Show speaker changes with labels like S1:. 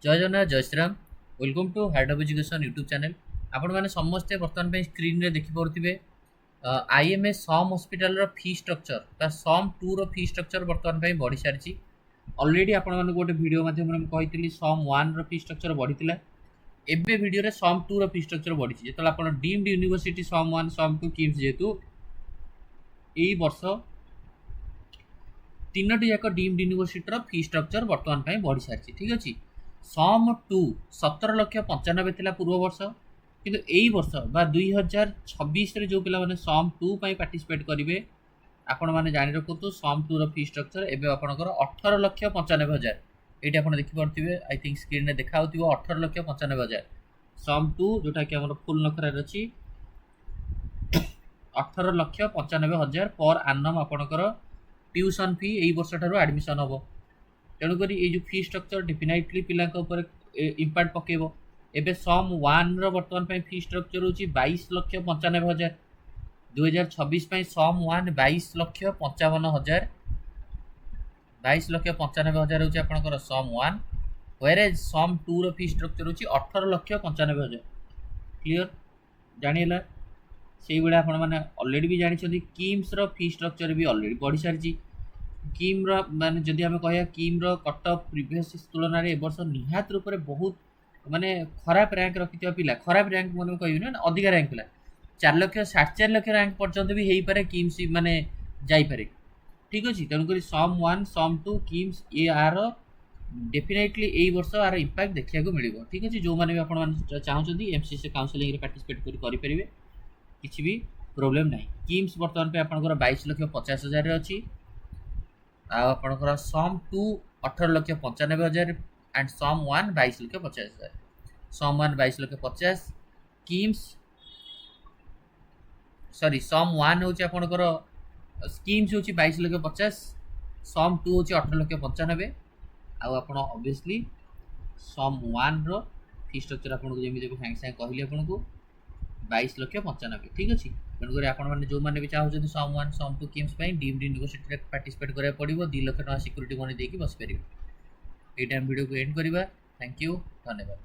S1: जय जगन्नाथ जय Shriram welcome to hard of education YouTube channel. आपण मैंने समस्ते बर्तमान स्क्रीन रे देखि पारे IMA SUM hospital fee structure SUM two रो फी स्ट्रक्चर बर्तमान बढ़ी सारी ऑलरेडी आपण माने गोटे वीडियो माध्यम में कही सम वन रो फी स्ट्रक्चर बढ़ी एबे वीडियो रे सम टू रो फी स्ट्रक्चर बढ़ी जो आप deemed university SUM one SUM two KIMS जेहेतु यही वर्ष तीनोटी जाक डीम्ड यूनिवर्सिटी फी स्ट्रक्चर बर्तमान बढ़ी सारी ठीक अच्छे। सम टू 17,95,000 पूर्व वर्ष किंतु यही वर्ष बा 2026 जो पिला सम टू पार्टिसिपेट करेंगे आपण मैंने जानी रखु सम टू री स्ट्रक्चर एवं आपंकर 18,95,000 ये आप देखिपे आई थिंक स्क्रीन में देखा 18,95,000 सम टू जोटा कि फुल नखर अच्छी 18,95,000 पर आनम आपंकर ट्यूशन फी यही वर्ष ठार एडमिशन हम तेणुक ये जो फी स्ट्रक्चर डेफिनेटली पिला इम्पैक्ट पकेब। एबे सम वन बर्तमान फी स्ट्रक्चर हूँ 22,95,000 2026 सम वन 22,55,000 22,95,000 हूँ आपंकर सम वन व्हेरेज सम टू रो फी स्ट्रक्चर हूँ 18,95,000 क्लीयर जानीला से भाया आपण मैंने ऑलरेडी भी जानते किम्स रो फी स्ट्रक्चर भी ऑलरेडी बढ़ी सारी किम माने जदि आम कह किम कट ऑफ प्रीवियस तुलन में वर्ष निहात रूप से बहुत माने खराब रैंक रखि पिला खराब रैंक मैंने कह ना अधिका रैंक पिला 4,04,5,00,000 रैंक पर्यंत भी हो पारे किम्स माने जापे ठीक अच्छे। तेणुक सम वन सम टू किम्स ये आर डेफिनेटली यही वर्ष आर इम्पैक्ट देखा मिल ठीक अच्छे। जो मैंने भी आप चाहते एमसीसी काउंसलिंग पार्टिसिपेट करेंगे किसी भी प्रोब्लेम ना। किम्स बर्तमान पे आपंकर 22,50,000 अच्छी आपंकर sum two 18,95,000 and sum one 22,50,000 sum one 22,50,000 schemes sorry sum one हूँ आपंकर स्कीम्स हूँ 22,50,000 सम टू हूँ 18,95,000 आपड़ obviously some one row fee structure आपको जमी सागे सागे कहली आपको 22,95,000 ठीक अच्छे। तेणुक आपने जो मैंने भी चाहते SUM one SUM two KIMS deemed university participate करा पड़ो 2 लाख टका सिक्यूरीटी मनी देकी बस पारे। ये वीडियो को एंड करवा। थैंक यू धन्यवाद।